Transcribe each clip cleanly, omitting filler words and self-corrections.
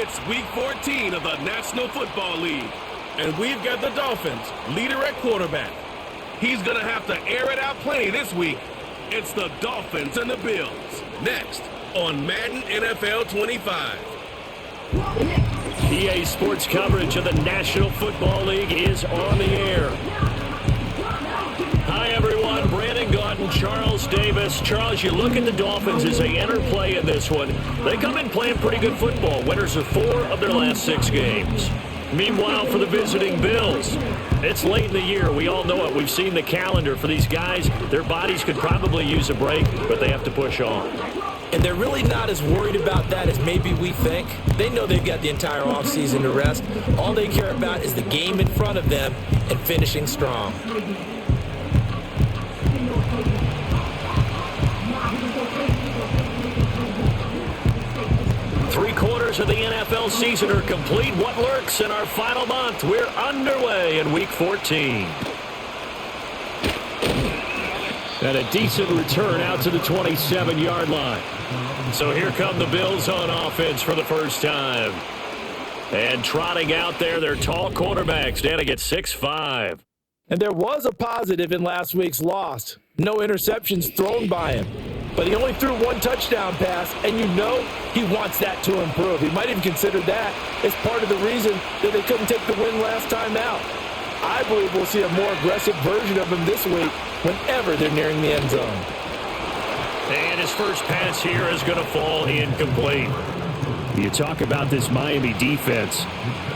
It's Week 14 of the National Football League, and we've got the Dolphins, leader at quarterback. He's going to have to air it out plenty this week. It's the Dolphins and the Bills, next on Madden NFL 25. EA Sports coverage of the National Football League is on the air. Hi, everyone. Brandon Gaudin, Charles Davis. Charles, you look at the Dolphins as they enter play in this one. They come in playing pretty good football. Winners of 4 of their last 6 games. Meanwhile, for the visiting Bills, it's late in the year. We all know it. We've seen the calendar for these guys. Their bodies could probably use a break, but they have to push on. And they're really not as worried about that as maybe we think. They know they've got the entire offseason to rest. All they care about is the game in front of them and finishing strong. Three-quarters of the NFL season are complete. What lurks in our final month? We're underway in Week 14. And a decent return out to the 27-yard line. So here come the Bills on offense for the first time. And trotting out there, their tall quarterbacks standing at 6'5". And there was a positive in last week's loss. No interceptions thrown by him. But he only threw 1 touchdown pass, and you know he wants that to improve. He might even consider that as part of the reason that they couldn't take the win last time out. I believe we'll see a more aggressive version of him this week whenever they're nearing the end zone. And his first pass here is going to fall incomplete. You talk about this Miami defense.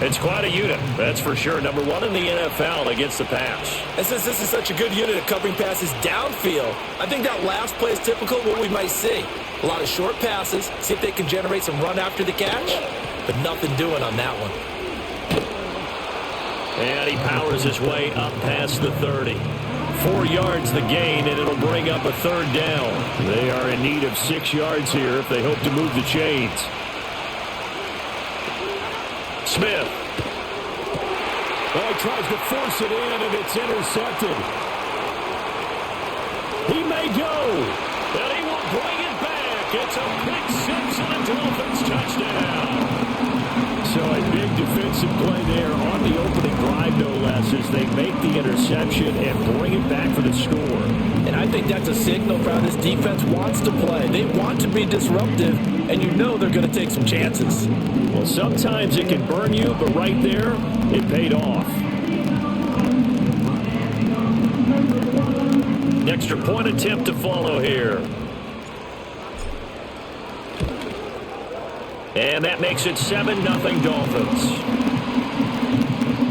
It's quite a unit, that's for sure. Number 1 in the NFL against the pass. And since this is such a good unit at covering passes downfield, I think that last play is typical of what we might see. A lot of short passes, see if they can generate some run after the catch, but nothing doing on that one. And he powers his way up past the 30. 4 yards the gain, and it'll bring up a 3rd down. They are in need of 6 yards here if they hope to move the chains. Smith. Oh, he tries to force it in, and it's intercepted. He may go, and he will bring it back. It's a pick 6 and a Dolphins touchdown. So a big defensive play there on the opening drive, no less, as they make the interception and bring it back for the score. And I think that's a signal for how this defense wants to play. They want to be disruptive, and you know they're going to take some chances. Well, sometimes it can burn you, but right there, it paid off. Extra point attempt to follow here. And that makes it 7-0 Dolphins.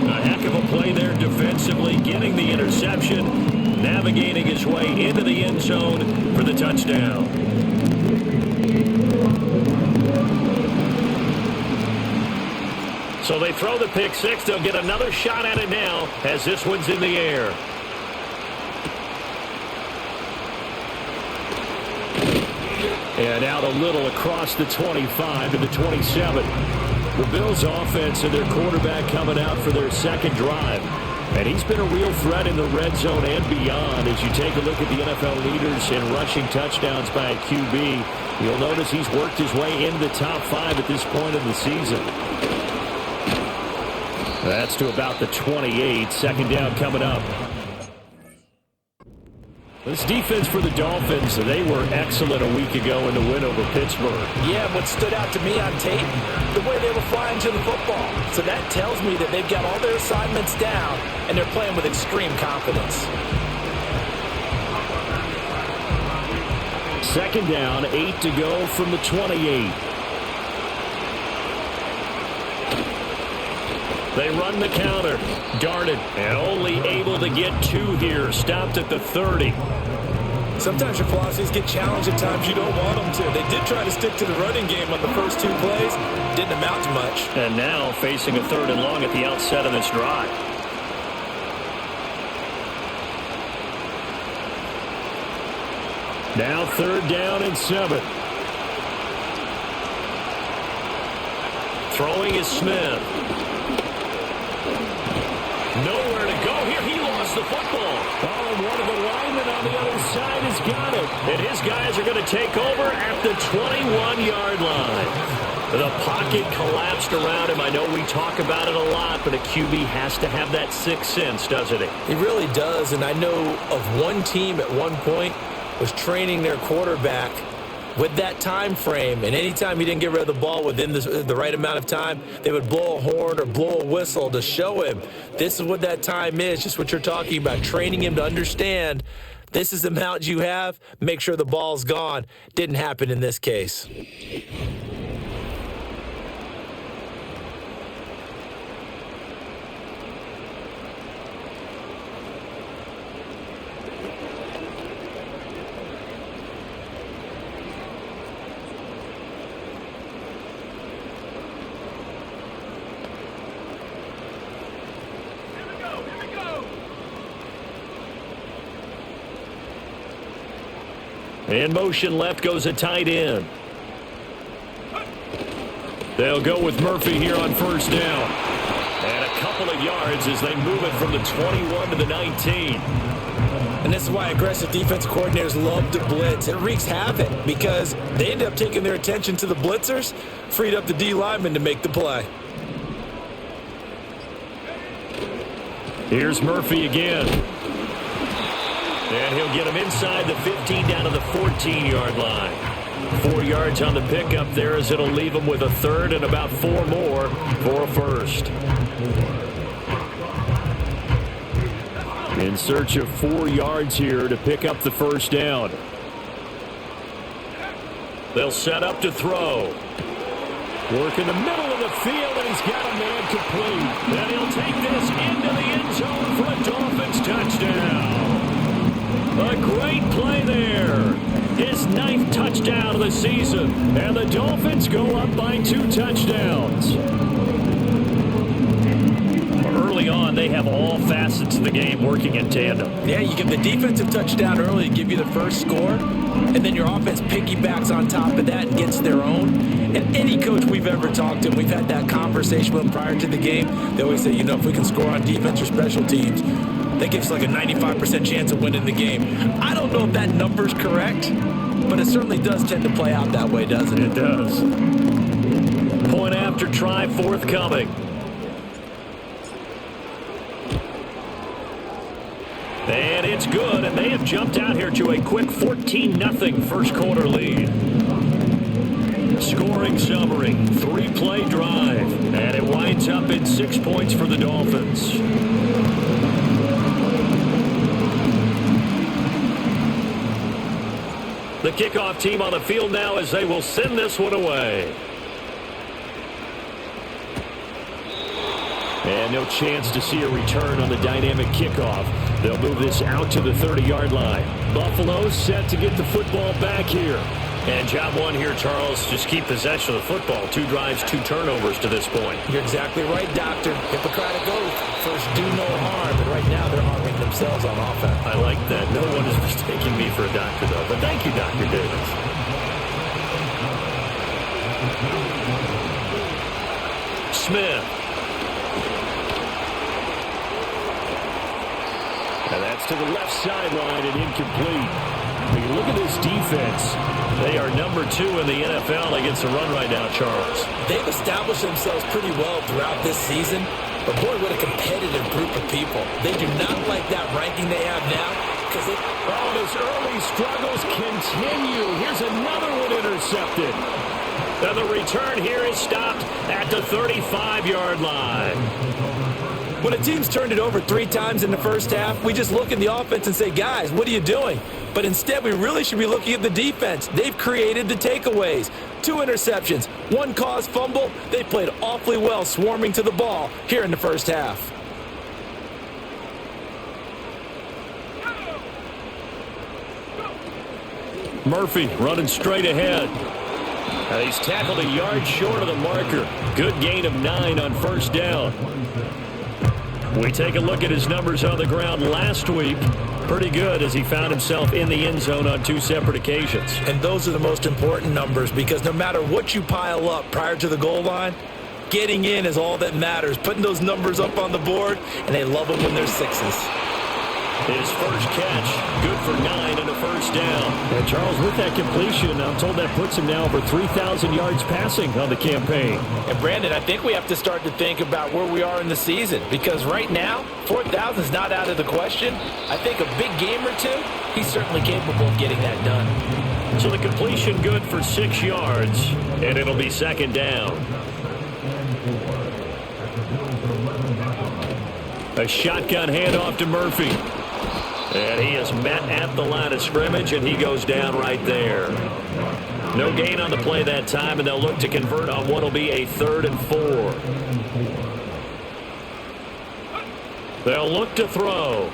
A heck of a play there defensively, getting the interception, navigating his way into the end zone for the touchdown. So they throw the pick 6. They'll get another shot at it now as this one's in the air. And out a little across the 25 to the 27. The Bills' offense and their quarterback coming out for their second drive. And he's been a real threat in the red zone and beyond. As you take a look at the NFL leaders in rushing touchdowns by a QB, you'll notice he's worked his way into the top 5 at this point in the season. That's to about the 28. Second down coming up. This defense for the Dolphins, they were excellent a week ago in the win over Pittsburgh. Yeah, what stood out to me on tape, the way they were flying to the football. So that tells me that they've got all their assignments down, and they're playing with extreme confidence. Second down, 8 to go from the 28. They run the counter. Darted and only able to get 2 here. Stopped at the 30. Sometimes your philosophies get challenged at times you don't want them to. They did try to stick to the running game on the first 2 plays. Didn't amount to much. And now facing a 3rd and long at the outset of this drive. Now 3rd down and 7. Throwing is Smith. Nowhere to go here. He lost the football. Oh, and one of the linemen on the other side has got it. And his guys are going to take over at the 21-yard line. The pocket collapsed around him. I know we talk about it a lot, but a QB has to have that sixth sense, doesn't he? He really does, and I know of one team at one point was training their quarterback with that time frame, and anytime he didn't get rid of the ball within the right amount of time, they would blow a horn or blow a whistle to show him this is what that time is, just what you're talking about, training him to understand this is the amount you have, make sure the ball's gone. Didn't happen in this case. In motion left goes a tight end. They'll go with Murphy here on first down. And a couple of yards as they move it from the 21 to the 19. And this is why aggressive defense coordinators love to blitz. It wreaks havoc because they end up taking their attention to the blitzers, freed up the D lineman to make the play. Here's Murphy again. And he'll get him inside the 15 down to the 14-yard line. 4 yards on the pickup there as it'll leave him with a third and about 4 more for a first. In search of 4 yards here to pick up the first down. They'll set up to throw. Work in the middle of the field, and he's got a man complete. And he'll take this into the end zone for a Dolphins touchdown. A great play there. His 9th touchdown of the season. And the Dolphins go up by 2 touchdowns. Early on, they have all facets of the game working in tandem. Yeah, you give the defensive touchdown early to give you the first score, and then your offense piggybacks on top of that and gets their own. And any coach we've ever talked to, we've had that conversation with them prior to the game, they always say, if we can score on defense or special teams, that gives like a 95% chance of winning the game. I don't know if that number's correct, but it certainly does tend to play out that way, doesn't it? It does. Point after try forthcoming. And it's good, and they have jumped out here to a quick 14-0 first quarter lead. Scoring summary, 3-play drive, and it winds up in 6 points for the Dolphins. The kickoff team on the field now as they will send this one away. And no chance to see a return on the dynamic kickoff. They'll move this out to the 30-yard line. Buffalo's set to get the football back here. And job one here, Charles, just keep possession of the football. 2 drives, 2 turnovers to this point. You're exactly right, Doctor. Hippocratic oath. First, do no harm. And right now, they're harming themselves on offense. I like that. No one is mistaking me for a doctor, though. But thank you, Dr. Davis. Smith. And that's to the left sideline and incomplete. When you look at this defense, they are number 2 in the NFL against the run right now, Charles. They've established themselves pretty well throughout this season, but boy, what a competitive group of people. They do not like that ranking they have now because his early struggles continue. Here's another one intercepted. And the return here is stopped at the 35-yard line. When a team's turned it over 3 times in the first half, we just look at the offense and say, guys, what are you doing? But instead, we really should be looking at the defense. They've created the takeaways. 2 interceptions, 1 caused fumble. They played awfully well swarming to the ball here in the first half. Murphy running straight ahead. And he's tackled a yard short of the marker. Good gain of 9 on first down. We take a look at his numbers on the ground last week. Pretty good as he found himself in the end zone on 2 separate occasions. And those are the most important numbers because no matter what you pile up prior to the goal line, getting in is all that matters. Putting those numbers up on the board, and they love them when they're 6s. His first catch, good for 9 and a first down. And Charles, with that completion, I'm told that puts him now over 3,000 yards passing on the campaign. And Brandon, I think we have to start to think about where we are in the season, because right now, 4,000 is not out of the question. I think a big game or two, he's certainly capable of getting that done. So the completion good for 6 yards, and it'll be second down. A shotgun handoff to Murphy. And he is met at the line of scrimmage, and he goes down right there. No gain on the play that time, and they'll look to convert on what will be a 3rd and 4. They'll look to throw.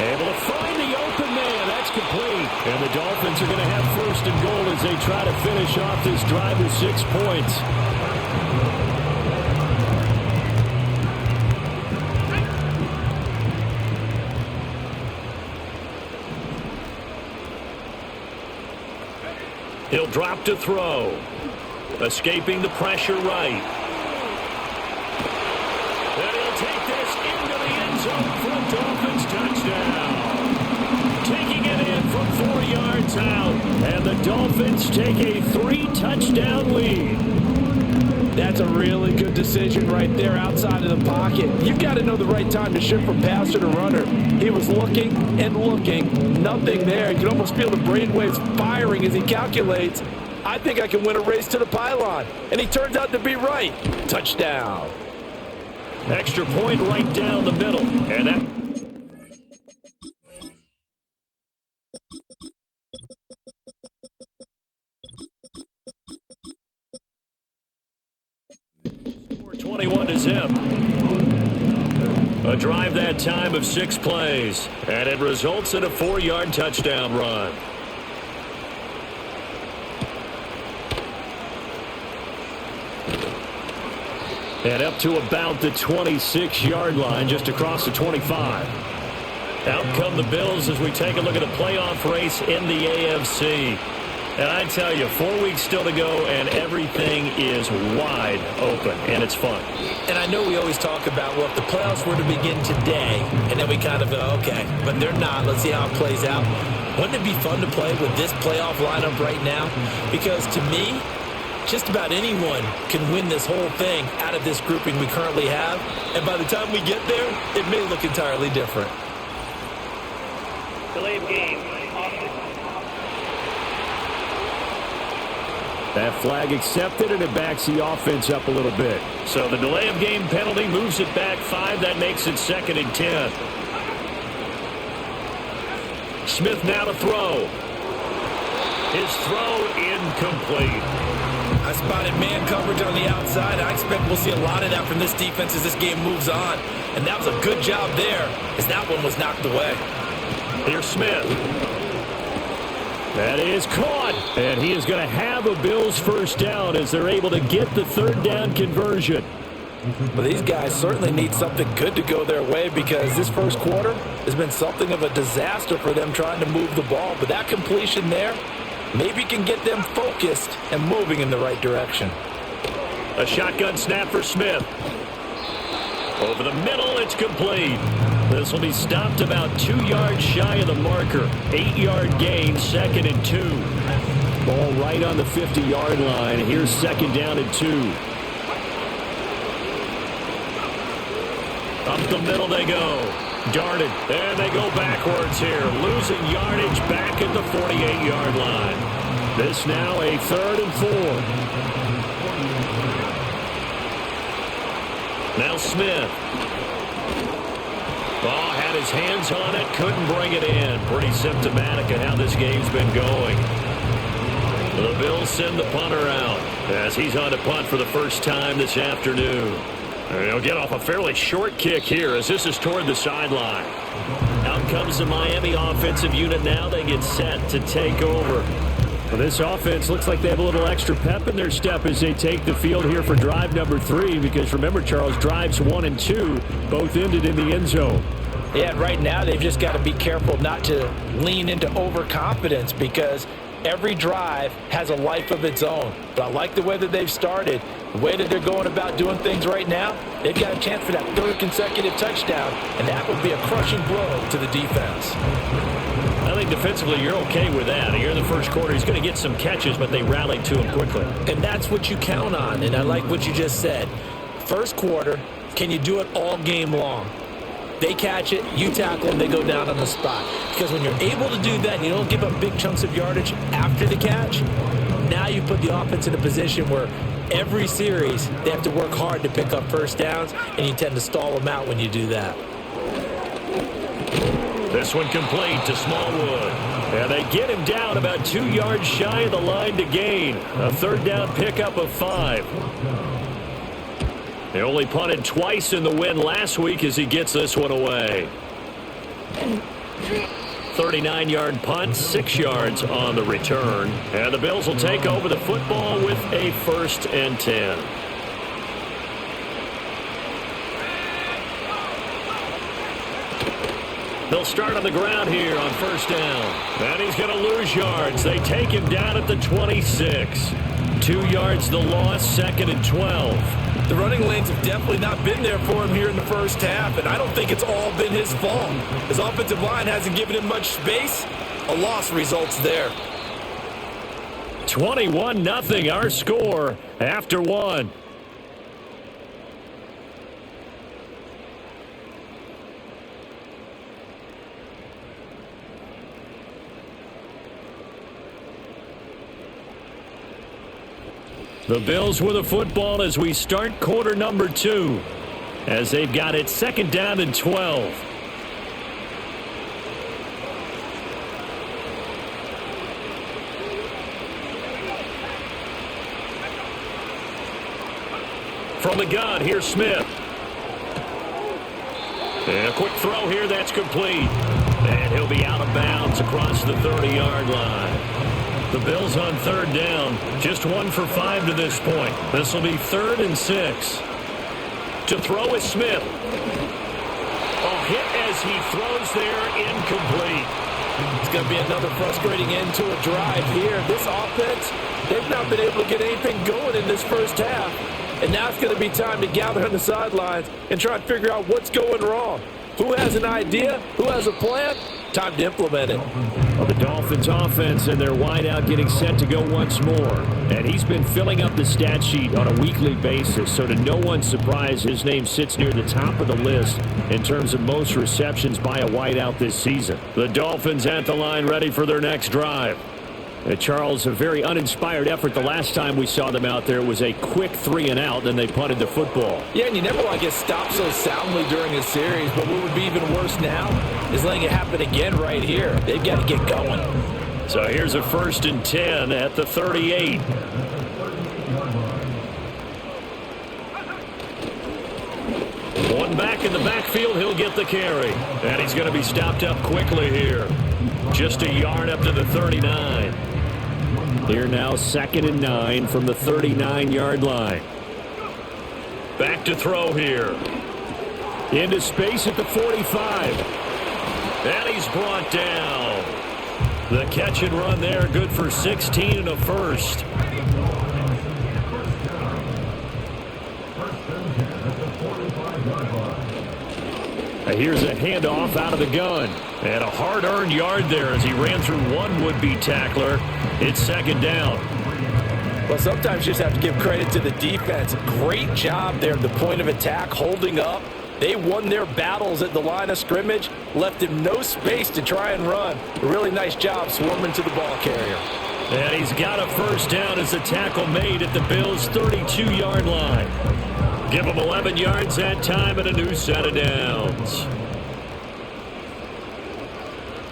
Able to find the open man. That's complete. And the Dolphins are going to have 1st and goal as they try to finish off this drive with 6 points. He'll drop to throw. Escaping the pressure right. And he'll take this into the end zone for a Dolphins touchdown. Taking it in from 4 yards out. And the Dolphins take a 3-touchdown lead. That's a really good decision right there outside of the pocket. You've got to know the right time to shift from passer to runner. He was looking and looking. Nothing there. You can almost feel the brainwaves firing as he calculates, I think I can win a race to the pylon. And he turns out to be right. Touchdown. Extra point right down the middle. And that... A drive that time of 6 plays, and it results in a 4-yard touchdown run. And up to about the 26-yard line, just across the 25. Out come the Bills as we take a look at the playoff race in the AFC. And I tell you, 4 weeks still to go, and everything is wide open, and it's fun. And I know we always talk about, well, if the playoffs were to begin today, and then we kind of go, okay, but they're not. Let's see how it plays out. Wouldn't it be fun to play with this playoff lineup right now? Because to me, just about anyone can win this whole thing out of this grouping we currently have. And by the time we get there, it may look entirely different. Delay of game. That flag accepted, and it backs the offense up a little bit. So the delay of game penalty moves it back 5. That makes it 2nd and 10. Smith now to throw. His throw incomplete. I spotted man coverage on the outside. I expect we'll see a lot of that from this defense as this game moves on. And that was a good job there, as that one was knocked away. Here's Smith. That is caught, and he is going to have a Bills first down as they're able to get the 3rd down conversion. But these guys certainly need something good to go their way, because this first quarter has been something of a disaster for them trying to move the ball. But that completion there maybe can get them focused and moving in the right direction. A shotgun snap for Smith. Over the middle, it's complete. This will be stopped about 2 yards shy of the marker. 8-yard gain, 2nd and 2. Ball right on the 50-yard line. Here's 2nd down and 2. Up the middle they go. Darted. And they go backwards here. Losing yardage back at the 48-yard line. This now a 3rd and 4. Now Smith. Ball had his hands on it, couldn't bring it in. Pretty symptomatic of how this game's been going. The Bills send the punter out as he's on to punt for the first time this afternoon. And he'll get off a fairly short kick here as this is toward the sideline. Out comes the Miami offensive unit now. They get set to take over. Well, this offense looks like they have a little extra pep in their step as they take the field here for drive number 3, because remember, Charles, drives 1 and 2 both ended in the end zone. Yeah, right now they've just got to be careful not to lean into overconfidence, because every drive has a life of its own. But I like the way that they've started. The way that they're going about doing things right now, they've got a chance for that third consecutive touchdown, and that would be a crushing blow to the defense. I think defensively you're okay with that. Here in the first quarter, he's going to get some catches, but they rallied to him quickly. And that's what you count on, and I like what you just said. First quarter, can you do it all game long? They catch it, you tackle them, they go down on the spot. Because when you're able to do that and you don't give up big chunks of yardage after the catch, now you put the offense in a position where every series they have to work hard to pick up first downs, and you tend to stall them out when you do that. This one complete to Smallwood. And they get him down about 2 yards shy of the line to gain. A third down pickup of 5. They only punted twice in the win last week as he gets this one away. 39-yard punt, 6 yards on the return. And the Bills will take over the football with a 1st and 10. They'll start on the ground here on 1st down. And he's going to lose yards. They take him down at the 26. 2 yards the loss, 2nd and 12. The running lanes have definitely not been there for him here in the first half, and I don't think it's all been his fault. His offensive line hasn't given him much space. A loss results there. 21-0 our score after 1. The Bills with the football as we start quarter number 2, as they've got it 2nd down and 12. From the gun, here's Smith. And a quick throw here, that's complete. And he'll be out of bounds across the 30-yard line. The Bills on 3rd down, just 1 for 5 to this point. This will be 3rd and 6. To throw is Smith. Oh, hit as he throws there, incomplete. It's going to be another frustrating end to a drive here. This offense, they've not been able to get anything going in this first half. And now it's going to be time to gather on the sidelines and try and figure out what's going wrong. Who has an idea? Who has a plan? Time to implement it. Well, the Dolphins offense and their wideout getting set to go once more. And he's been filling up the stat sheet on a weekly basis, so to no one's surprise, his name sits near the top of the list in terms of most receptions by a wideout this season. The Dolphins at the line ready for their next drive. Charles, a very uninspired effort the last time we saw them out there. It was a quick 3-and-out, then they punted the football. Yeah, and you never want to get stopped so soundly during a series, but what would be even worse now is letting it happen again right here. They've got to get going. So here's a 1st and 10 at the 38. One back in the backfield, he'll get the carry. And he's going to be stopped up quickly here. Just a yard up to the 39. Here now, 2nd and 9 from the 39-yard line. Back to throw here. Into space at the 45. And he's brought down. The catch and run there, good for 16 and a 1st. Here's a handoff out of the gun. And a hard-earned yard there as he ran through one would-be tackler. It's 2nd down. Well, sometimes you just have to give credit to the defense. Great job there at the point of attack, holding up. They won their battles at the line of scrimmage, left him no space to try and run. A really nice job swarming to the ball carrier. And he's got a 1st down as the tackle made at the Bills' 32-yard line. Give him 11 yards that time and a new set of downs.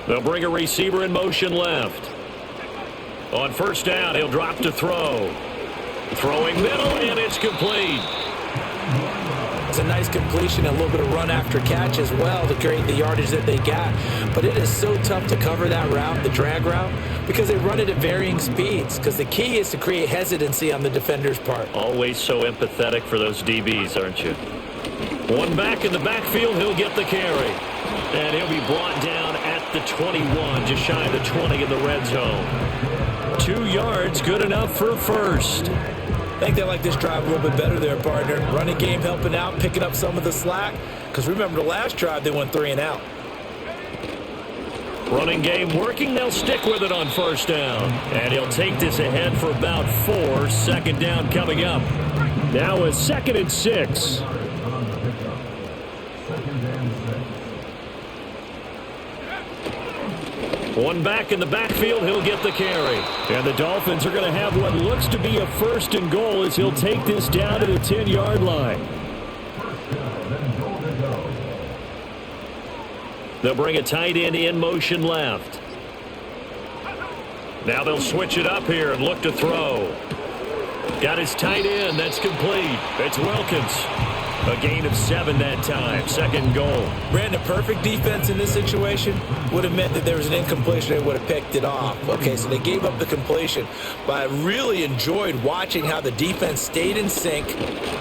They'll bring a receiver in motion left. On 1st down, he'll drop to throw. Throwing middle, and it's complete. It's a nice completion, a little bit of run after catch as well to create the yardage that they got. But it is so tough to cover that route, the drag route, because they run it at varying speeds. Because the key is to create hesitancy on the defender's part. Always so empathetic for those DBs, aren't you? One back in the backfield, he'll get the carry. And he'll be brought down at the 21, just shy of the 20 in the red zone. 2 yards, good enough for 1st. I think they like this drive a little bit better there, partner. Running game helping out, picking up some of the slack. Because remember, the last drive, they went 3 and out. Running game working. They'll stick with it on first down. And he'll take this ahead for about 4. Second down coming up. Now a 2nd and 6. One back in the backfield, he'll get the carry. And the Dolphins are going to have what looks to be a 1st and goal as he'll take this down to the 10-yard line. They'll bring a tight end in motion left. Now they'll switch it up here and look to throw. Got his tight end. That's complete. It's Wilkins. A gain of 7 that time. 2nd goal. Brandon, perfect defense in this situation would have meant that there was an incompletion. They would have picked it off. Okay, so they gave up the completion. But I really enjoyed watching how the defense stayed in sync,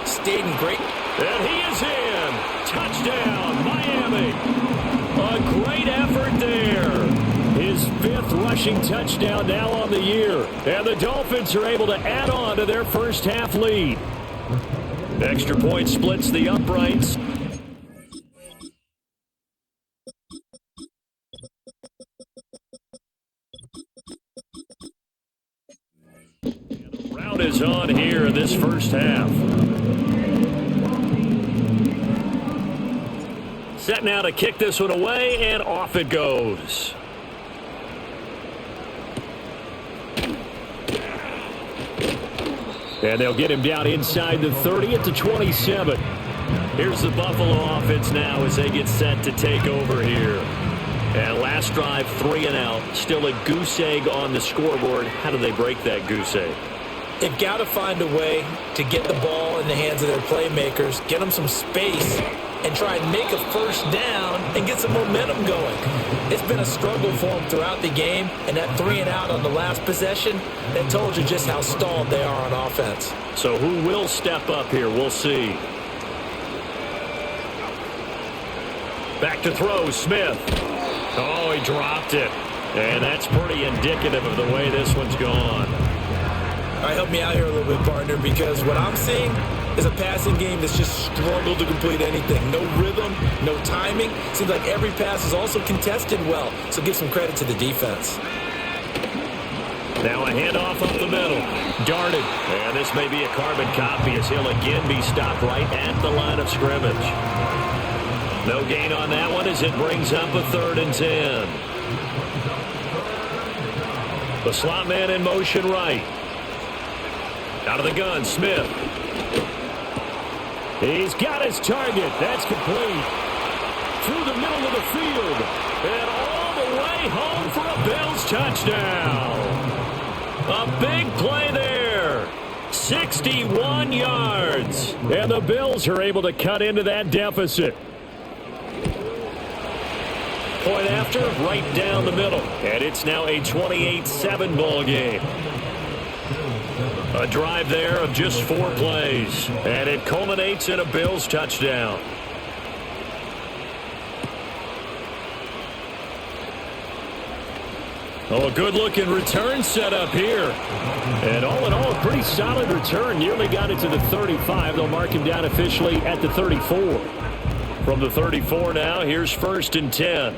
stayed in great. And he is in. Touchdown, Miami. A great effort there. His 5th rushing touchdown now on the year. And the Dolphins are able to add on to their first half lead. Extra point splits the uprights. And the round is on here in this first half. Set now to kick this one away, and off it goes. And they'll get him down inside the 30 at the 27. Here's the Buffalo offense now as they get set to take over here. And last drive, 3 and out. Still a goose egg on the scoreboard. How do they break that goose egg? They've got to find a way to get the ball in the hands of their playmakers, get them some space, and try and make a first down and get some momentum going. It's been a struggle for them throughout the game, and that 3 and out on the last possession, that told you just how stalled they are on offense. So who will step up here? We'll see. Back to throw, Smith. Oh, he dropped it. And that's pretty indicative of the way this one's gone. All right, help me out here a little bit, partner, because what I'm seeing is a passing game that's just struggled to complete anything. No rhythm, no timing. Seems like every pass is also contested well, so give some credit to the defense. Now a handoff up the middle. Darted. And this may be a carbon copy as he'll again be stopped right at the line of scrimmage. No gain on that one as it brings up a 3rd and 10. The slot man in motion right. Out of the gun, Smith. He's got his target. That's complete. Through the middle of the field. And all the way home for a Bills touchdown. A big play there. 61 yards. And the Bills are able to cut into that deficit. Point after, right down the middle. And it's now a 28-7 ball game. A drive there of just 4 plays. And it culminates in a Bills touchdown. Oh, a good-looking return set up here. And all in all, a pretty solid return. Nearly got it to the 35. They'll mark him down officially at the 34. From the 34 now, here's 1st and 10.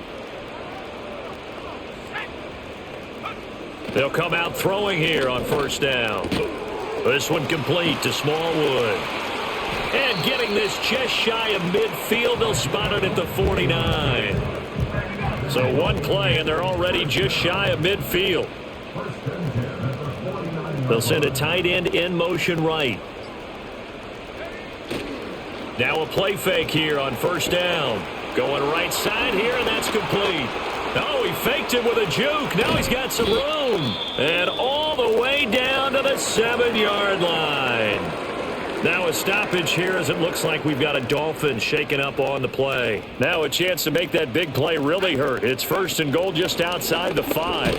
They'll come out throwing here on first down. This one complete to Smallwood. And getting this just shy of midfield, they'll spot it at the 49. So one play, and they're already just shy of midfield. They'll send a tight end in motion right. Now a play fake here on first down. Going right side here, and that's complete. Oh, he faked it with a juke. Now he's got some room. And all the way down to the 7-yard line. Now a stoppage here as it looks like we've got a Dolphin shaking up on the play. Now a chance to make that big play really hurt. It's 1st and goal just outside the 5.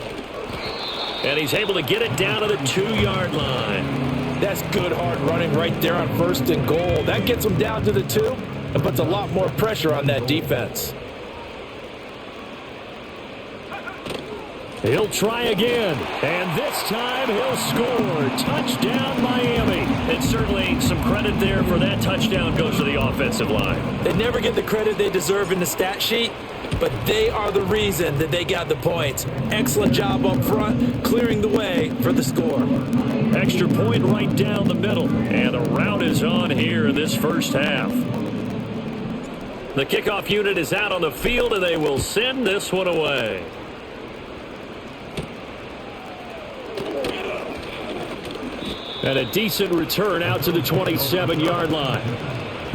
And he's able to get it down to the 2-yard line. That's good hard running right there on 1st and goal. That gets him down to the 2 and puts a lot more pressure on that defense. He'll try again, and this time he'll score. Touchdown, Miami. And certainly some credit there for that touchdown goes to the offensive line. They never get the credit they deserve in the stat sheet, but they are the reason that they got the points. Excellent job up front, clearing the way for the score. Extra point right down the middle, and the route is on here in this first half. The kickoff unit is out on the field, and they will send this one away. And a decent return out to the 27-yard line.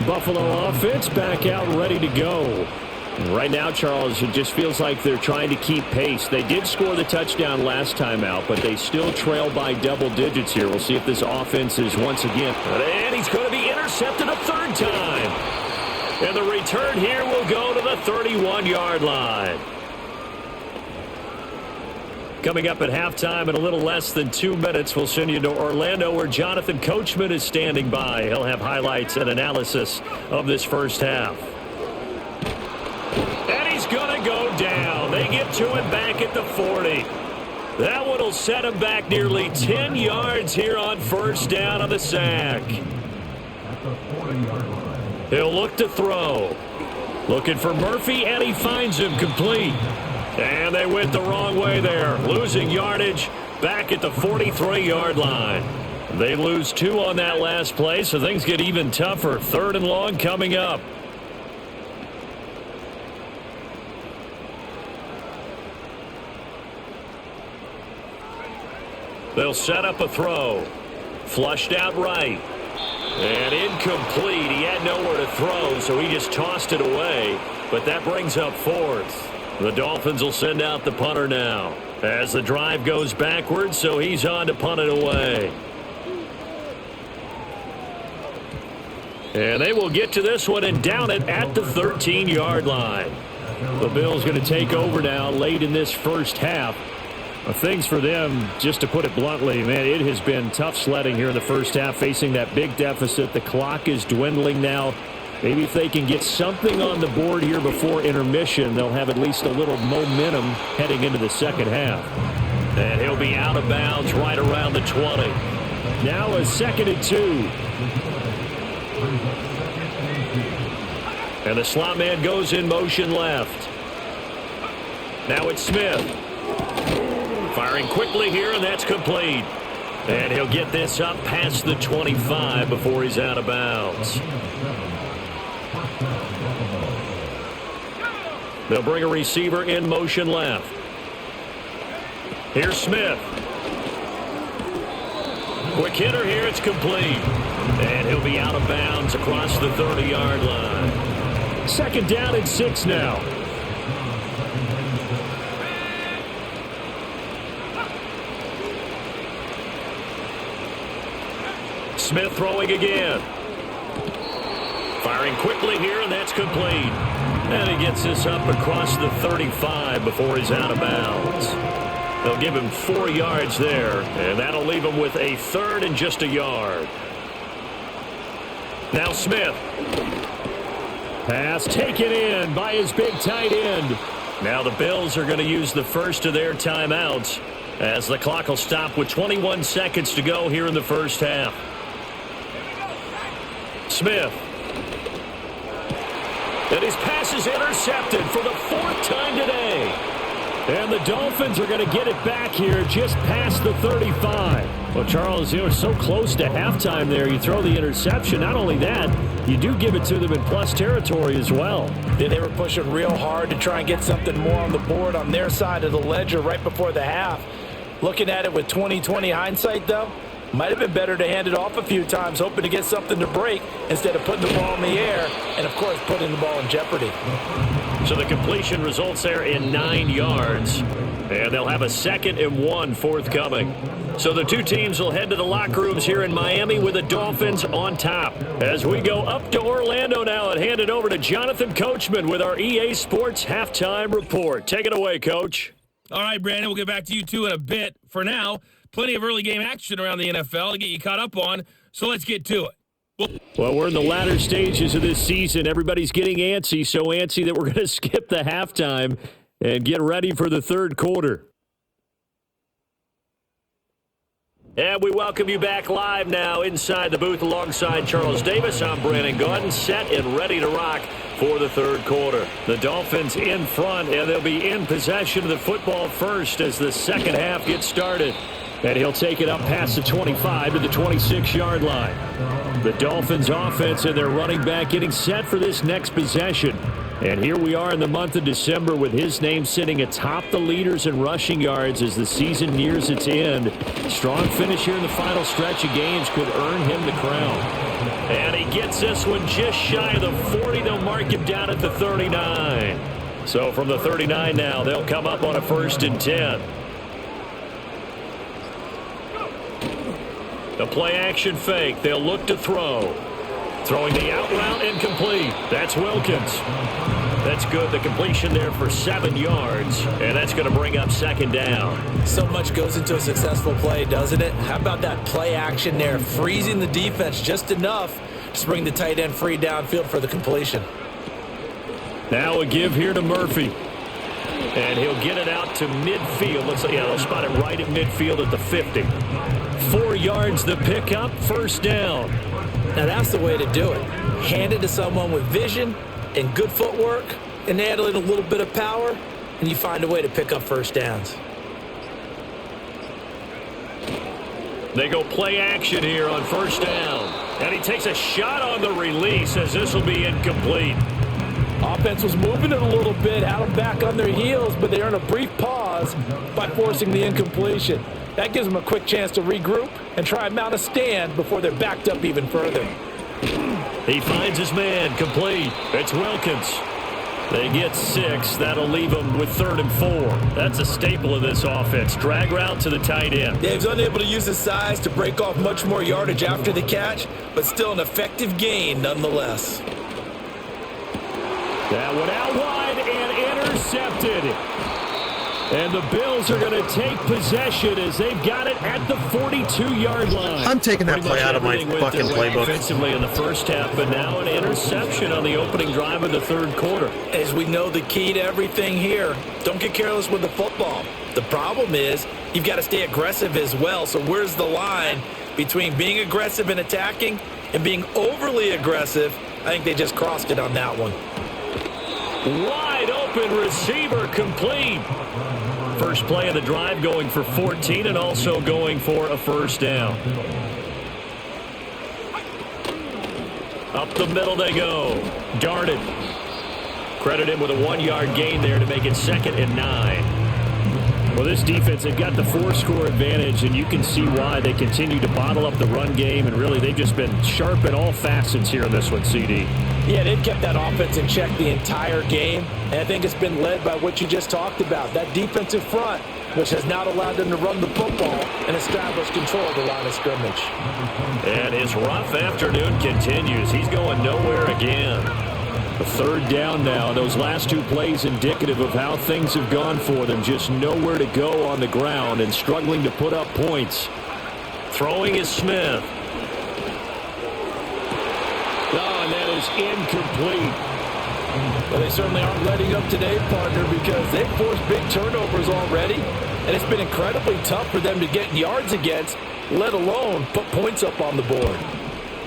Buffalo offense back out ready to go. And right now, Charles, it just feels like they're trying to keep pace. They did score the touchdown last time out, but they still trail by double digits here. We'll see if this offense is once again. And he's going to be intercepted a third time. And the return here will go to the 31-yard line. Coming up at halftime in a little less than 2 minutes, we'll send you to Orlando where Jonathan Coachman is standing by. He'll have highlights and analysis of this first half. And he's going to go down. They get to him back at the 40. That one will set him back nearly 10 yards here on first down on the sack. He'll look to throw. Looking for Murphy, and he finds him complete. And they went the wrong way there, losing yardage back at the 43-yard line. They lose 2 on that last play, so things get even tougher. 3rd and long coming up. They'll set up a throw. Flushed out right. And incomplete. He had nowhere to throw, so he just tossed it away. But that brings up 4th. The Dolphins will send out the punter now as the drive goes backwards, so he's on to punt it away. And they will get to this one and down it at the 13-yard line. The Bills going to take over now late in this first half. Things for them, just to put it bluntly, man, it has been tough sledding here in the first half, facing that big deficit. The clock is dwindling now. Maybe if they can get something on the board here before intermission, they'll have at least a little momentum heading into the second half. And he'll be out of bounds right around the 20. Now a 2nd and 2. And the slot man goes in motion left. Now it's Smith. Firing quickly here, and that's complete. And he'll get this up past the 25 before he's out of bounds. They'll bring a receiver in motion left. Here's Smith. Quick hitter here, it's complete. And he'll be out of bounds across the 30-yard line. 2nd down and 6 now. Smith throwing again. Firing quickly here, and that's complete. And he gets this up across the 35 before he's out of bounds. They'll give him 4 yards there, and that'll leave him with a 3rd and just a yard. Now Smith. Pass taken in by his big tight end. Now the Bills are going to use the first of their timeouts as the clock will stop with 21 seconds to go here in the first half. Smith. And his pass is intercepted for the 4th time today. And the Dolphins are going to get it back here just past the 35. Well, Charles, you know, so close to halftime there. You throw the interception. Not only that, you do give it to them in plus territory as well. Yeah, they were pushing real hard to try and get something more on the board on their side of the ledger right before the half. Looking at it with 20/20 hindsight, though, might have been better to hand it off a few times, hoping to get something to break instead of putting the ball in the air and, of course, putting the ball in jeopardy. So the completion results there in 9 yards. And they'll have a 2nd and 1 forthcoming. So the two teams will head to the locker rooms here in Miami with the Dolphins on top. As we go up to Orlando now and hand it over to Jonathan Coachman with our EA Sports Halftime Report. Take it away, Coach. All right, Brandon, we'll get back to you two in a bit. For now, plenty of early game action around the NFL to get you caught up on, so let's get to it. Well, we're in the latter stages of this season. Everybody's getting antsy, so antsy that we're going to skip the halftime and get ready for the third quarter. And we welcome you back live now inside the booth alongside Charles Davis. I'm Brandon Gaudin, set and ready to rock for the third quarter. The Dolphins in front, and they'll be in possession of the football first as the second half gets started. And he'll take it up past the 25 to the 26-yard line. The Dolphins offense and their running back getting set for this next possession. And here we are in the month of December with his name sitting atop the leaders in rushing yards as the season nears its end. Strong finish here in the final stretch of games could earn him the crown. And he gets this one just shy of the 40. They'll mark him down at the 39. So from the 39 now, they'll come up on a 1st and 10. The play action fake. They'll look to throw. Throwing the out route incomplete. That's Wilkins. That's good. The completion there for 7 yards. And that's going to bring up second down. So much goes into a successful play, doesn't it? How about that play action there? Freezing the defense just enough to bring the tight end free downfield for the completion. Now a give here to Murphy. And he'll get it out to midfield. Looks like, yeah, they'll spot it right at midfield at the 50. 4 yards the pickup, first down. Now that's the way to do it. Hand it to someone with vision and good footwork and add a little bit of power, and you find a way to pick up first downs. They go play action here on first down. And he takes a shot on the release as this will be incomplete. Offense was moving it a little bit, had them back on their heels, but they earn a brief pause by forcing the incompletion. That gives them a quick chance to regroup and try and mount a stand before they're backed up even further. He finds his man, complete. It's Wilkins. They get 6. That'll leave them with 3rd and 4. That's a staple of this offense. Drag route to the tight end. Dave's unable to use his size to break off much more yardage after the catch, but still an effective gain nonetheless. That one out wide and intercepted. And the Bills are going to take possession as they've got it at the 42-yard line. I'm taking that play out of my fucking playbook. Offensively in the first half, but now an interception on the opening drive of the third quarter. As we know, the key to everything here, don't get careless with the football. The problem is you've got to stay aggressive as well. So where's the line between being aggressive and attacking and being overly aggressive? I think they just crossed it on that one. Wide open receiver, complete. First play of the drive going for 14 and also going for a first down. Up the middle they go. Darted. Credit him with a 1-yard gain there to make it 2nd and 9. Well, this defense, they've got the 4-score advantage, and you can see why they continue to bottle up the run game, and really they've just been sharp in all facets here in this one, CD. Yeah, they've kept that offense in check the entire game, and I think it's been led by what you just talked about, that defensive front, which has not allowed them to run the football and establish control of the line of scrimmage. And his rough afternoon continues. He's going nowhere again. The 3rd down now. Those last 2 plays indicative of how things have gone for them. Just nowhere to go on the ground and struggling to put up points. Throwing is Smith. Oh, and that is incomplete. Well, they certainly aren't letting up today, partner, because they've forced big turnovers already, and it's been incredibly tough for them to get yards against, let alone put points up on the board.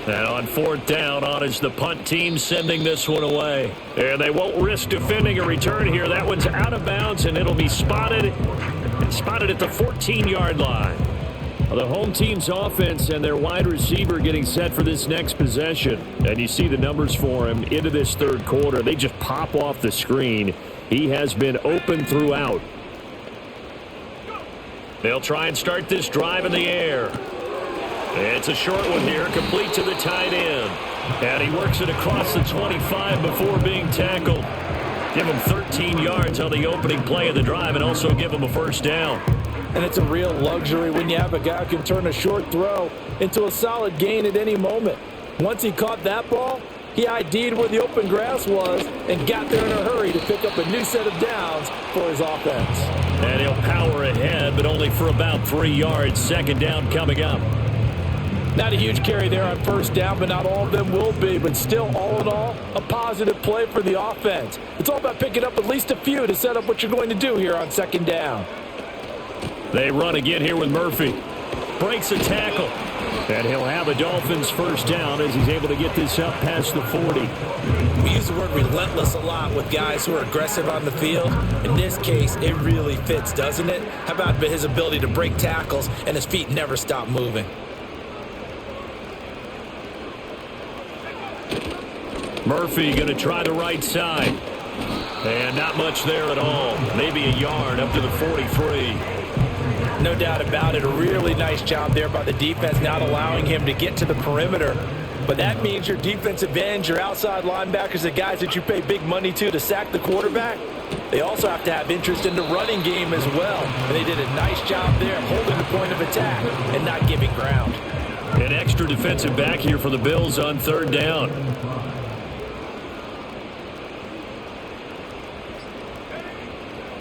And on 4th down, on is the punt team sending this one away. And they won't risk defending a return here. That one's out of bounds, and it'll be spotted at the 14-yard line. Well, the home team's offense and their wide receiver getting set for this next possession. And you see the numbers for him into this third quarter. They just pop off the screen. He has been open throughout. They'll try and start this drive in the air. It's a short one here, complete to the tight end. And he works it across the 25 before being tackled. Give him 13 yards on the opening play of the drive and also give him a first down. And it's a real luxury when you have a guy who can turn a short throw into a solid gain at any moment. Once he caught that ball, he ID'd where the open grass was and got there in a hurry to pick up a new set of downs for his offense. And he'll power ahead, but only for about 3 yards. Second down coming up. Not a huge carry there on first down, but not all of them will be. But still, all in all, a positive play for the offense. It's all about picking up at least a few to set up what you're going to do here on second down. They run again here with Murphy. breaks a tackle. And he'll have a Dolphins first down as he's able to get this up past the 40. We use the word relentless a lot with guys who are aggressive on the field. In this case, it really fits, doesn't it? How about his ability to break tackles and his feet never stop moving? Murphy going to try the right side. And not much there at all. Maybe a yard up to the 43. No doubt about it. A really nice job there by the defense, not allowing him to get to the perimeter. But that means your defensive ends, your outside linebackers, the guys that you pay big money to sack the quarterback, they also have to have interest in the running game as well. And they did a nice job there holding the point of attack and not giving ground. An extra defensive back here for the Bills on third down.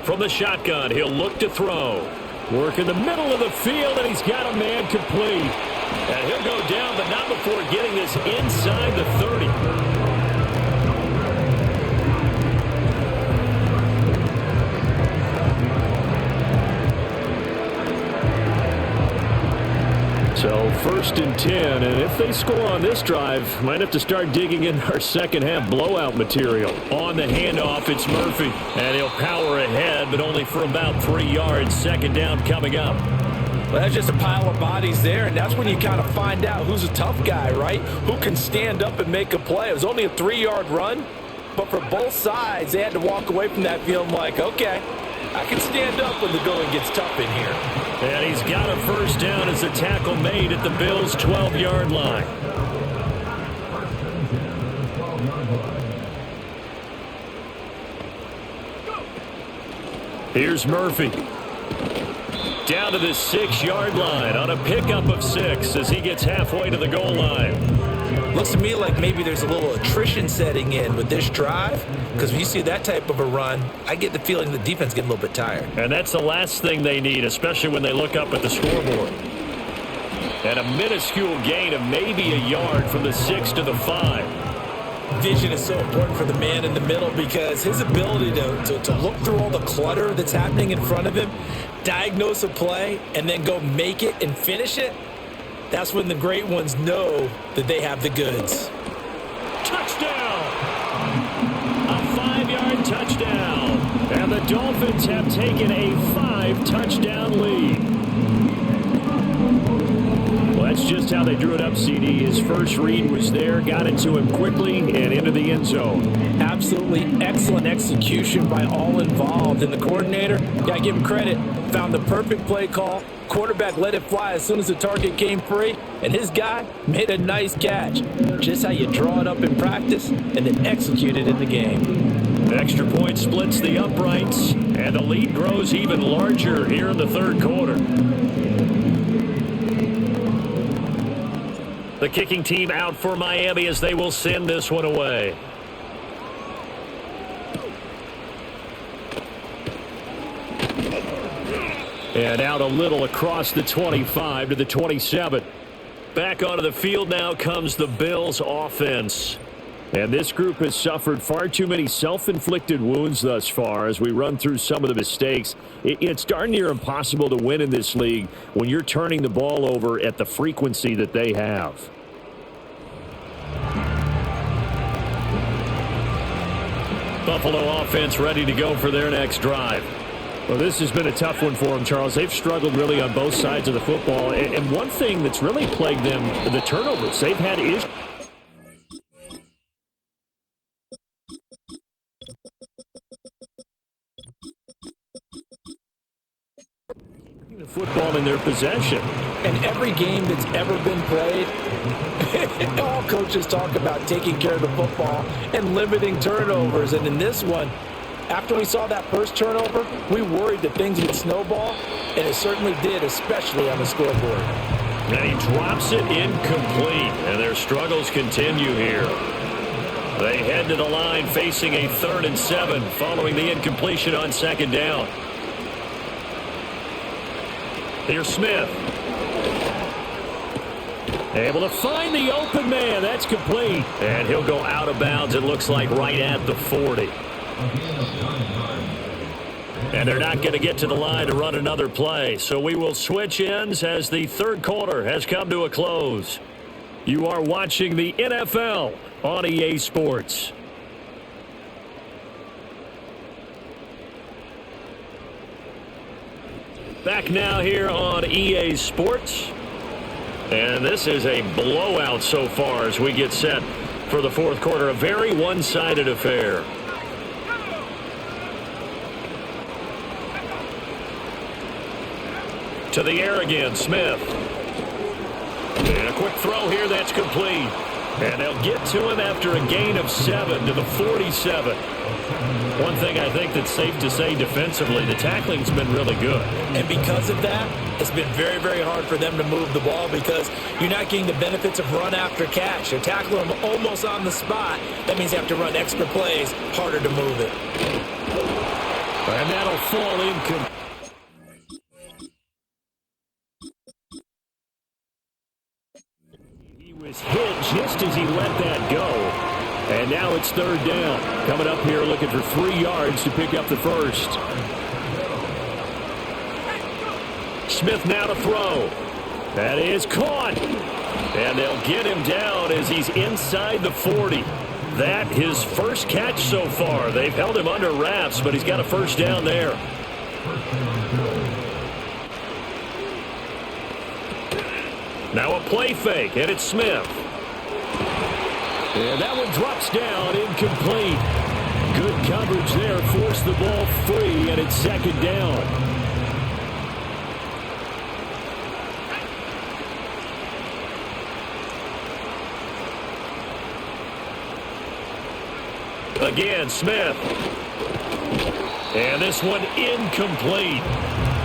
From the shotgun, he'll look to throw. Work in the middle of the field, and he's got a man complete. And he'll go down, but not before getting this inside the 30. So first and 10, and if they score on this drive, might have to start digging in our second half blowout material. On the handoff, it's Murphy, and he'll power ahead, but only for about 3 yards. Second down coming up. Well, that's just a pile of bodies there, and that's when you kind of find out who's a tough guy, right? Who can stand up and make a play. It was only a 3-yard run, but for both sides, they had to walk away from that feeling like, okay, I can stand up when the going gets tough in here. And he's got a first down as the tackle made at the Bills' 12-yard line. Here's Murphy. Down to the 6-yard line on a pickup of 6 as he gets halfway to the goal line. Looks to me like maybe there's a little attrition setting in with this drive, because when you see that type of a run, I get the feeling the defense getting a little bit tired. And that's the last thing they need, especially when they look up at the scoreboard. And a minuscule gain of maybe a yard from the 6 to the 5. Vision is so important for the man in the middle because his ability to look through all the clutter that's happening in front of him, diagnose a play, and then go make it and finish it, that's when the great ones know that they have the goods. Touchdown! A 5-yard touchdown. And the Dolphins have taken a 5-touchdown lead. Well, that's just how they drew it up, CD. His first read was there, got it to him quickly, and into the end zone. Absolutely excellent execution by all involved. And the coordinator, gotta give him credit, found the perfect play call. Quarterback let it fly as soon as the target came free, and his guy made a nice catch. Just how you draw it up in practice and then execute it in the game. The extra point splits the uprights, and the lead grows even larger here in the third quarter. The kicking team out for Miami as they will send this one away. And out a little across the 25 to the 27. Back onto the field now comes the Bills offense. And this group has suffered far too many self-inflicted wounds thus far as we run through some of the mistakes. It's darn near impossible to win in this league when you're turning the ball over at the frequency that they have. Buffalo offense ready to go for their next drive. Well, this has been a tough one for them, Charles. They've struggled really on both sides of the football. And one thing that's really plagued them, the turnovers. They've had issues. The football in their possession. And every game that's ever been played, all coaches talk about taking care of the football and limiting turnovers. And in this one, after we saw that first turnover, we worried that things would snowball, and it certainly did, especially on the scoreboard. And he drops it incomplete, and their struggles continue here. They head to the line facing a 3rd and 7 following the incompletion on second down. Here's Smith. Able to find the open man. That's complete. And he'll go out of bounds, it looks like, right at the 40. And they're not going to get to the line to run another play. So we will switch ends as the third quarter has come to a close. You are watching the NFL on EA Sports. Back now here on EA Sports. And this is a blowout so far as we get set for the fourth quarter. A very one-sided affair. To the air again, Smith. And a quick throw here that's complete. And they'll get to him after a gain of 7 to the 47. One thing I think that's safe to say defensively, the tackling's been really good. And because of that, it's been very, very hard for them to move the ball because you're not getting the benefits of run after catch. You're tackling them almost on the spot. That means you have to run extra plays, harder to move it. And that'll fall incomplete. He was hit just as he let that go. And now it's third down. Coming up here looking for 3 yards to pick up the first. Smith now to throw. That is caught. And they'll get him down as he's inside the 40. That his first catch so far. They've held him under wraps, but he's got a first down there. Now a play fake, and it's Smith. And that one drops down, incomplete. Good coverage there, forced the ball free, and it's second down. Again, Smith. And this one incomplete.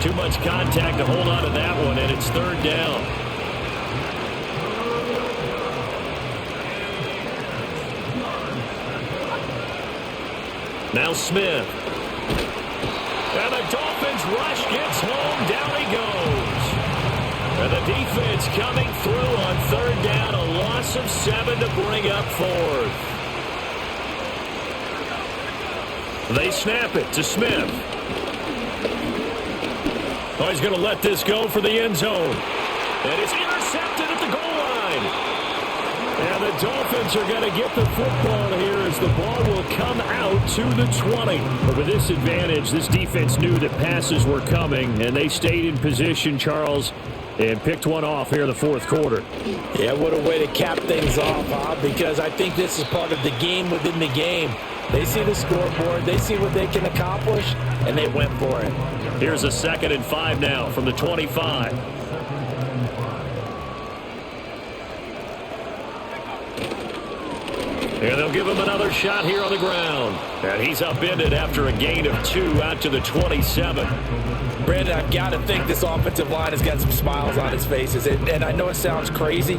Too much contact to hold on to that one, and it's third down. Now Smith. And the Dolphins rush gets home. Down he goes. And the defense coming through on third down. A loss of 7 to bring up fourth. They snap it to Smith. Oh, he's going to let this go for the end zone. And it's intercepted at the goal line. And the Dolphins are going to get the football here as the ball will come out to the 20. But with this advantage, this defense knew that passes were coming, and they stayed in position, Charles, and picked one off here in the fourth quarter. Yeah, what a way to cap things off, huh? Because I think this is part of the game within the game. They see the scoreboard, they see what they can accomplish, and they went for it. Here's a 2nd and 5 now from the 25. And they'll give him another shot here on the ground. And he's upended after a gain of 2 out to the 27. Brandon, I've got to think this offensive line has got some smiles on its faces. And I know it sounds crazy,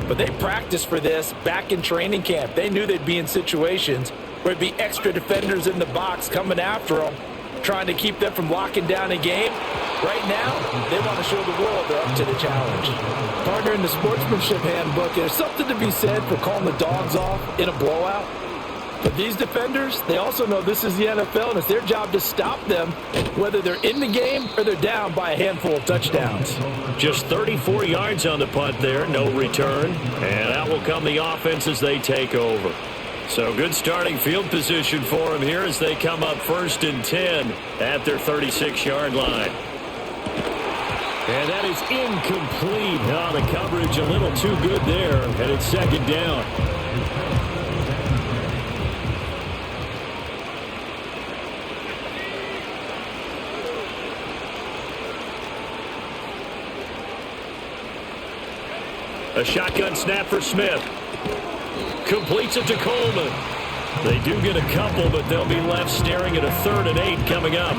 but they practiced for this back in training camp. They knew they'd be in situations where it'd be extra defenders in the box coming after them, trying to keep them from locking down a game. Right now, they want to show the world they're up to the challenge. Partner, in the sportsmanship handbook, there's something to be said for calling the dogs off in a blowout. But these defenders, they also know this is the NFL, and it's their job to stop them, whether they're in the game or they're down by a handful of touchdowns. Just 34 yards on the punt there, no return. And out will come the offense as they take over. So good starting field position for them here as they come up 1st and 10 at their 36-yard line. And that is incomplete. Oh, the coverage a little too good there, and it's second down. A shotgun snap for Smith. Completes it to Coleman. They do get a couple, but they'll be left staring at a 3rd and 8 coming up.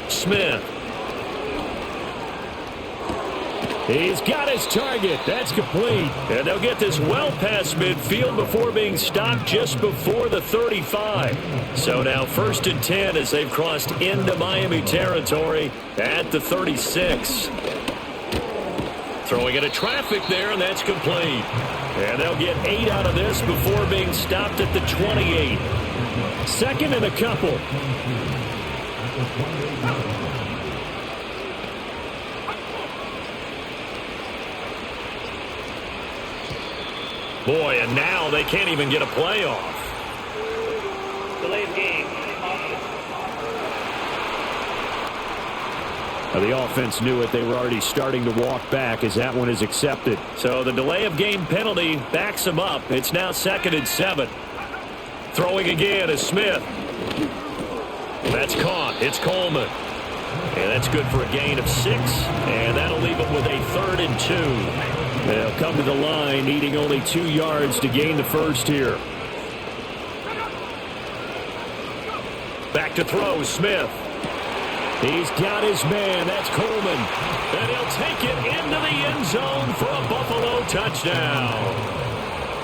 Smith. He's got his target. That's complete. And they'll get this well past midfield before being stopped just before the 35. So now 1st and 10 as they've crossed into Miami territory at the 36. Throwing into traffic there, and that's complete. And they'll get 8 out of this before being stopped at the 28. Second and a couple. Boy, and now they can't even get a play off. Delay of game. The offense knew it. They were already starting to walk back as that one is accepted. So the delay of game penalty backs them up. It's now 2nd and 7. Throwing again is Smith. That's caught. It's Coleman. And that's good for a gain of 6. And that'll leave them with a 3rd and 2. They'll come to the line needing only 2 yards to gain the first here. Back to throw, Smith. He's got his man. That's Coleman. And he'll take it into the end zone for a Buffalo touchdown.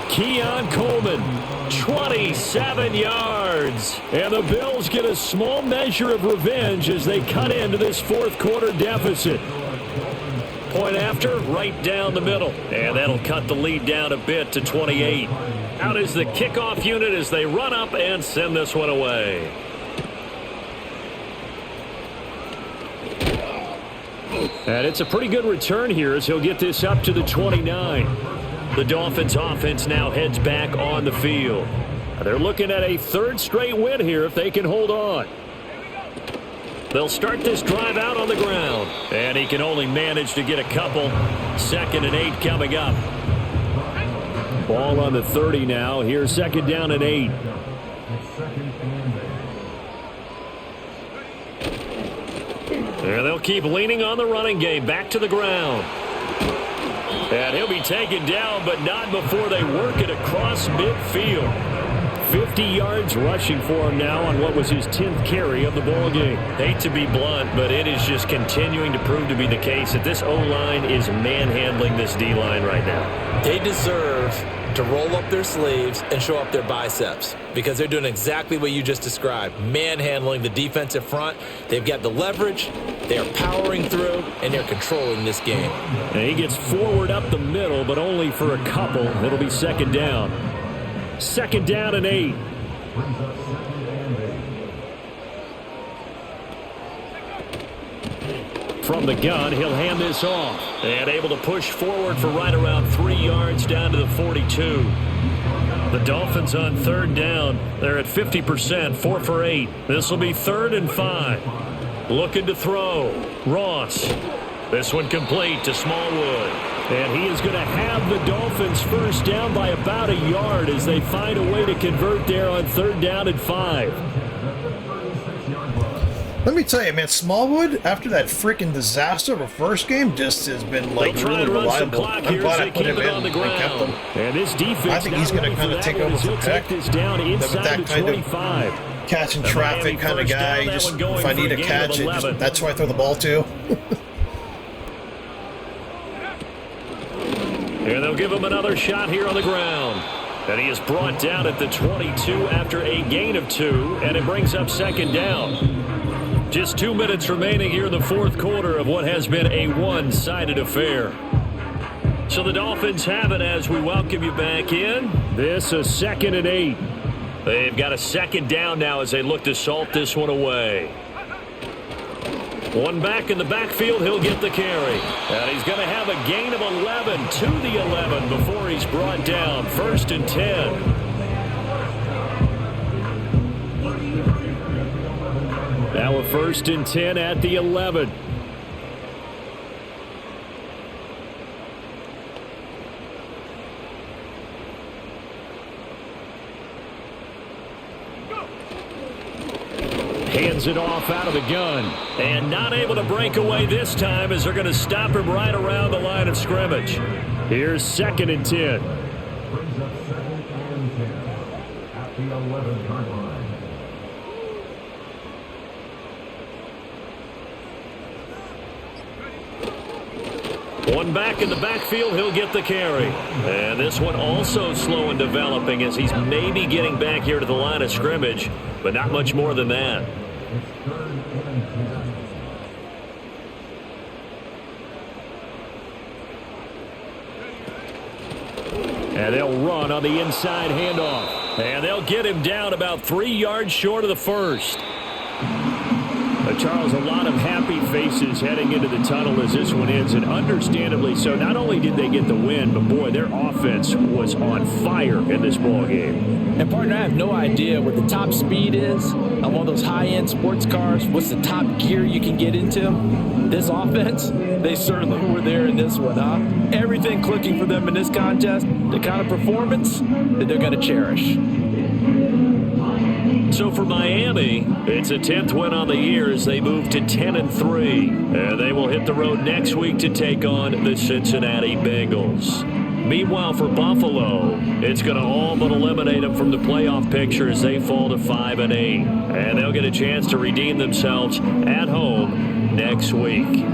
Keon Coleman, 27 yards. And the Bills get a small measure of revenge as they cut into this fourth quarter deficit. Point after, right down the middle. And that'll cut the lead down a bit to 28. Out is the kickoff unit as they run up and send this one away. And it's a pretty good return here as he'll get this up to the 29. The Dolphins offense now heads back on the field. They're looking at a 3rd straight win here if they can hold on. They'll start this drive out on the ground. And he can only manage to get a couple. 2nd and 8 coming up. Ball on the 30 now. Here's 2nd down and 8. And they'll keep leaning on the running game. Back to the ground. And he'll be taken down, but not before they work it across midfield. 50 yards rushing for him now on what was his 10th carry of the ball game. Hate to be blunt, but it is just continuing to prove to be the case that this O-line is manhandling this D-line right now. They deserve to roll up their sleeves and show up their biceps because they're doing exactly what you just described, manhandling the defensive front. They've got the leverage, they're powering through, and they're controlling this game. And he gets forward up the middle, but only for a couple. It'll be 2nd down. 2nd down and 8. From the gun, he'll hand this off. And able to push forward for right around 3 yards down to the 42. The Dolphins on 3rd down. They're at 50%, 4 for 8. This will be 3rd and 5. Looking to throw. Ross. This one complete to Smallwood. And he is going to have the Dolphins first down by about a yard as they find a way to convert there on 3rd down and 5. Let me tell you, man, Smallwood, after that freaking disaster of a first game, just has been, like, really reliable. I'm glad I put him in and kept him. And this defense, I think he's going to kind of take over for Peck. Down inside that the kind 25. of catching traffic kind of guy. Just if I need to catch it, that's who I throw the ball to. And they'll give him another shot here on the ground. And he is brought down at the 22 after a gain of 2, and it brings up 2nd down. Just 2 minutes remaining here in the fourth quarter of what has been a one-sided affair. So the Dolphins have it as we welcome you back in. This is 2nd and 8. They've got a 2nd down now as they look to salt this one away. One back in the backfield, he'll get the carry. And he's going to have a gain of 11 to the 11 before he's brought down. 1st and 10. Now a 1st and 10 at the 11. Hands it off out of the gun. And not able to break away this time as they're going to stop him right around the line of scrimmage. Here's 2nd and 10. At the 11-yard line. One back in the backfield, he'll get the carry. And this one also slow in developing as he's maybe getting back here to the line of scrimmage, but not much more than that. And they'll run on the inside handoff. And they'll get him down about 3 yards short of the first. Charles, a lot of happy faces heading into the tunnel as this one ends, and understandably so. Not only did they get the win, but boy, their offense was on fire in this ball game. And partner, I have no idea what the top speed is on one of those high-end sports cars. What's the top gear you can get into? This offense, they certainly were there in this one, huh? Everything clicking for them in this contest, the kind of performance that they're going to cherish. So for Miami, it's a 10th win on the year as they move to 10-3. And they will hit the road next week to take on the Cincinnati Bengals. Meanwhile, for Buffalo, it's going to all but eliminate them from the playoff picture as they fall to 5-8. And they'll get a chance to redeem themselves at home next week.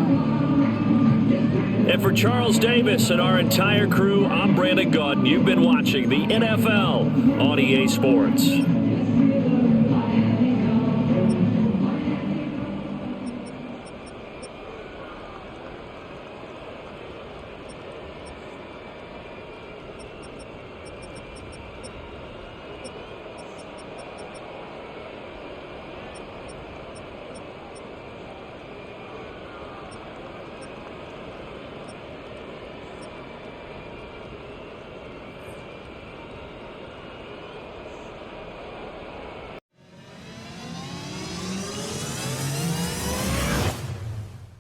And for Charles Davis and our entire crew, I'm Brandon Gaudin. You've been watching the NFL on EA Sports.